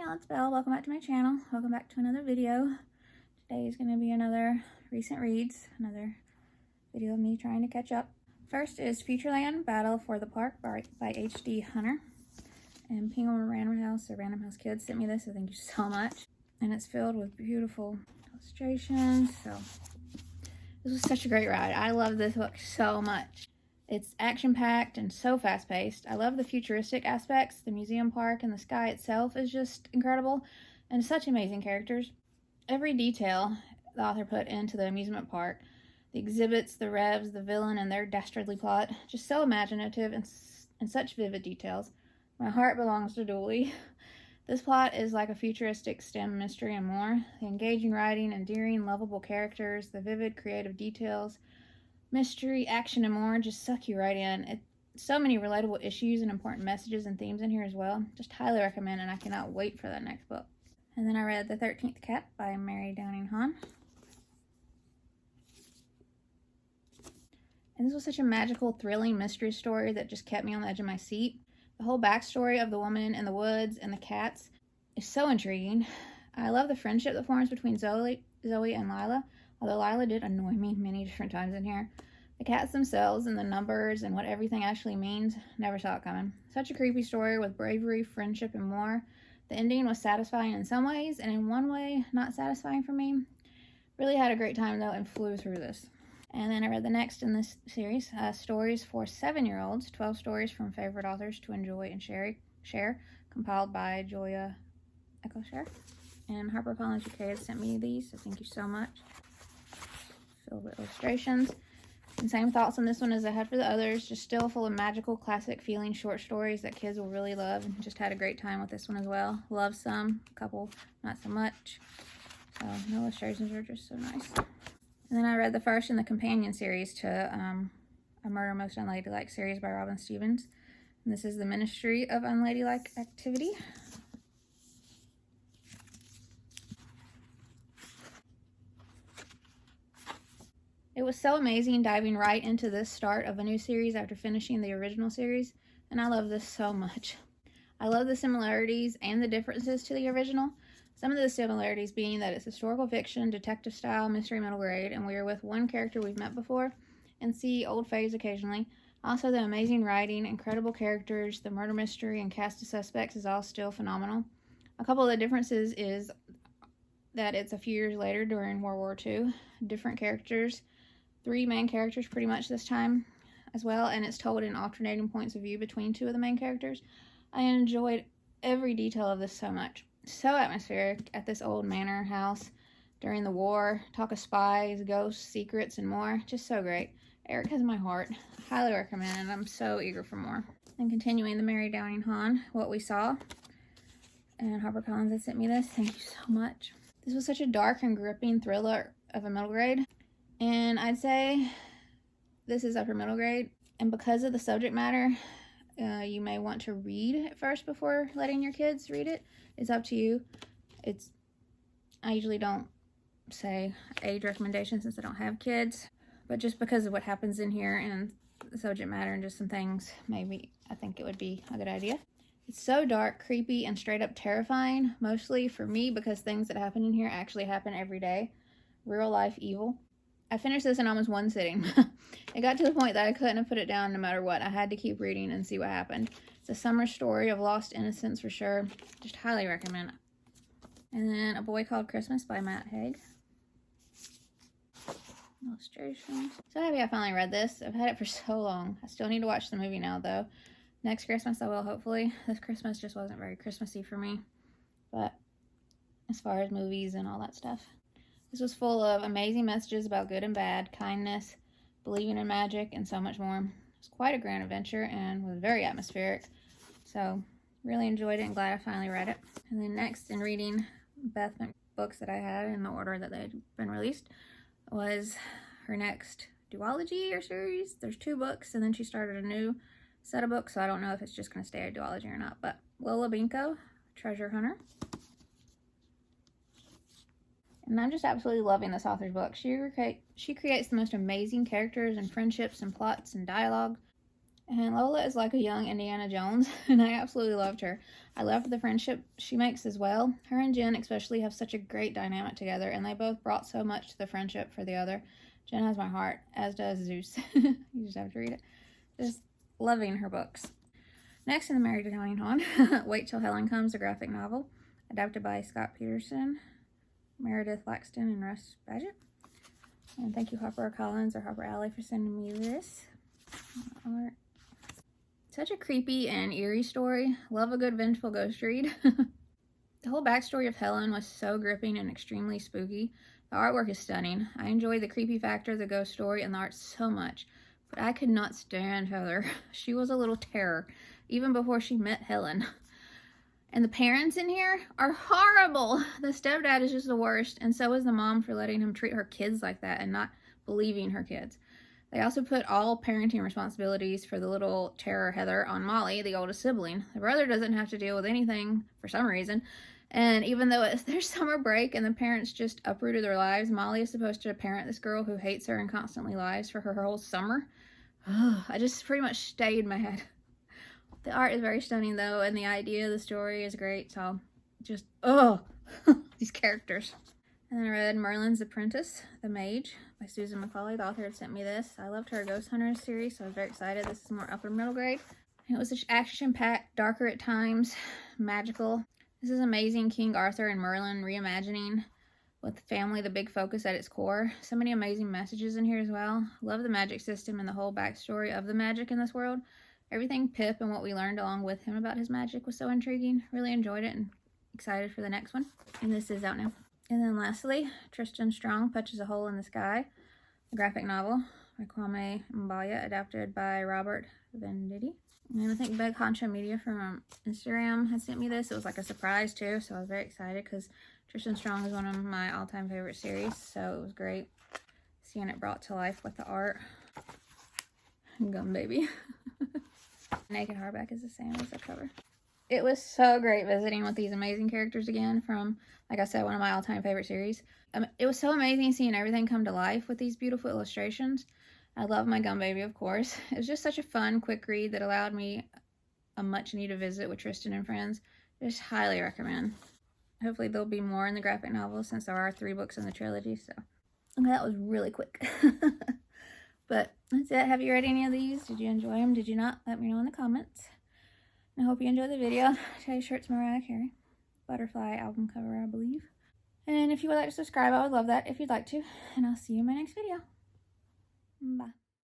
y'all, it's Belle. Welcome back to my channel. Welcome back to another video. Today is going to be another recent reads, another video of me trying to catch up. First is Futureland, Battle for the Park by H.D. Hunter. And Penguin Random House, or Random House Kids, sent me this, so thank you so much. And it's filled with beautiful illustrations, so this was such a great ride. I love this book so much. It's action-packed and so fast-paced. I love the futuristic aspects. The museum park and the sky itself is just incredible, and such amazing characters. Every detail the author put into the amusement park, the exhibits, the revs, the villain, and their dastardly plot, just so imaginative and such vivid details. My heart belongs to Dooley. This plot is like a futuristic STEM mystery and more. The engaging writing, endearing, lovable characters, the vivid, creative details, mystery, action, and more just suck you right in. So many relatable issues and important messages and themes in here as well. Just highly recommend, and I cannot wait for that next book. And then I read The 13th Cat by Mary Downing Hahn. And this was such a magical, thrilling mystery story that just kept me on the edge of my seat. The whole backstory of the woman in the woods and the cats is so intriguing. I love the friendship that forms between Zoe and Lila, although Lila did annoy me many different times in here. The cats themselves and the numbers and what everything actually means, never saw it coming. Such a creepy story with bravery, friendship, and more. The ending was satisfying in some ways, and in one way, not satisfying for me. Really had a great time, though, and flew through this. And then I read the next in this series, Stories for 7-Year-Olds, 12 stories from favorite authors to enjoy and share, compiled by Julia Eccleshare. And HarperCollins UK has sent me these, so thank you so much. Filled with illustrations. And same thoughts on this one as I had for the others, just still full of magical, classic feeling short stories that kids will really love, and just had a great time with this one as well. Love some, a couple, not so much. So the illustrations are just so nice. And then I read the first in the companion series to A Murder Most Unladylike series by Robin Stevens. And this is The Ministry of Unladylike Activity. It was so amazing diving right into this start of a new series after finishing the original series, and I love this so much. I love the similarities and the differences to the original. Some of the similarities being that it's historical fiction, detective style, mystery middle grade, and we are with one character we've met before and see old faves occasionally. Also, the amazing writing, incredible characters, the murder mystery, and cast of suspects is all still phenomenal. A couple of the differences is that it's a few years later during World War II. Different characters, 3 main characters pretty much this time as well, and it's told in alternating points of view between 2 of the main characters. I enjoyed every detail of this so much. So atmospheric at this old manor house during the war. Talk of spies, ghosts, secrets, and more. Just so great. Eric has my heart. Highly recommend, and I'm so eager for more. And continuing the Mary Downing Hahn, What We Saw. And HarperCollins has sent me this. Thank you so much. This was such a dark and gripping thriller of a middle grade. And I'd say this is upper middle grade. And because of the subject matter, you may want to read it first before letting your kids read it. It's up to you. I usually don't say age recommendations since I don't have kids, but just because of what happens in here and the subject matter and just some things, maybe I think it would be a good idea. It's so dark, creepy, and straight up terrifying, mostly for me because things that happen in here actually happen every day. Real life evil. I finished this in almost one sitting. It got to the point that I couldn't have put it down no matter what. I had to keep reading and see what happened. It's a summer story of lost innocence for sure. Just highly recommend it. And then A Boy Called Christmas by Haig. Illustrations. So happy I finally read this. I've had it for so long. I still need to watch the movie now though. Next Christmas I will, hopefully. This Christmas just wasn't very Christmassy for me. But as far as movies and all that stuff. This was full of amazing messages about good and bad, kindness, believing in magic, and so much more. It was quite a grand adventure and was very atmospheric. So, really enjoyed it and glad I finally read it. And then next, in reading Beth books that I had in the order that they'd been released, was her next duology or series. There's 2 books, and then she started a new set of books, so I don't know if it's just going to stay a duology or not. But Lola Benko, Treasure Hunter. And I'm just absolutely loving this author's book. She creates the most amazing characters and friendships and plots and dialogue. And Lola is like a young Indiana Jones, and I absolutely loved her. I loved the friendship she makes as well. Her and Jen especially have such a great dynamic together, and they both brought so much to the friendship for the other. Jen has my heart, as does Zeus. You just have to read it. Just loving her books. Next in the Mary Downing Hahn, Wait Till Helen Comes, a graphic novel, adapted by Scott Peterson, Meredith Laxton, and Russ Badgett. And thank you, Harper Collins or Harper Alley, for sending me this art. Such a creepy and eerie story. Love a good vengeful ghost read. The whole backstory of Helen was so gripping and extremely spooky. The artwork is stunning. I enjoyed the creepy factor of the ghost story and the art so much, but I could not stand Heather. She was a little terror, even before she met Helen. And the parents in here are horrible. The stepdad is just the worst, and so is the mom for letting him treat her kids like that and not believing her kids. They also put all parenting responsibilities for the little terror Heather on Molly, the oldest sibling. The brother doesn't have to deal with anything for some reason. And even though it's their summer break and the parents just uprooted their lives, Molly is supposed to parent this girl who hates her and constantly lies for her whole summer. I just pretty much stayed mad. The art is very stunning though, and the idea of the story is great. So just, these characters. And then I read Merlin's Apprentice, The Mage, by Susan McCauley. The author had sent me this. I loved her Ghost Hunters series, so I was very excited. This is more upper middle grade. And it was action-packed, darker at times, magical. This is amazing King Arthur and Merlin reimagining with family the big focus at its core. So many amazing messages in here as well. Love the magic system and the whole backstory of the magic in this world. Everything Pip and what we learned along with him about his magic was so intriguing. Really enjoyed it and excited for the next one. And this is out now. And then lastly, Tristan Strong Punches a Hole in the Sky, a graphic novel by Kwame Mbalia, adapted by Robert Venditti. And I think Beg Honcho Media from Instagram had sent me this. It was like a surprise too, so I was very excited because Tristan Strong is one of my all-time favorite series, so it was great seeing it brought to life with the art. Gum baby. Naked hardback is the same as the cover. It was so great visiting with these amazing characters again from, like I said, one of my all-time favorite series. It was so amazing seeing everything come to life with these beautiful illustrations. I love my Gum Baby, of course. It was just such a fun, quick read that allowed me a much-needed visit with Tristan and friends. Just highly recommend. Hopefully there'll be more in the graphic novel since there are 3 books in the trilogy, so. Okay, that was really quick. But that's it. Have you read any of these? Did you enjoy them? Did you not? Let me know in the comments. I hope you enjoyed the video. Today's shirt's Mariah Carey. Butterfly album cover, I believe. And if you would like to subscribe, I would love that if you'd like to. And I'll see you in my next video. Bye.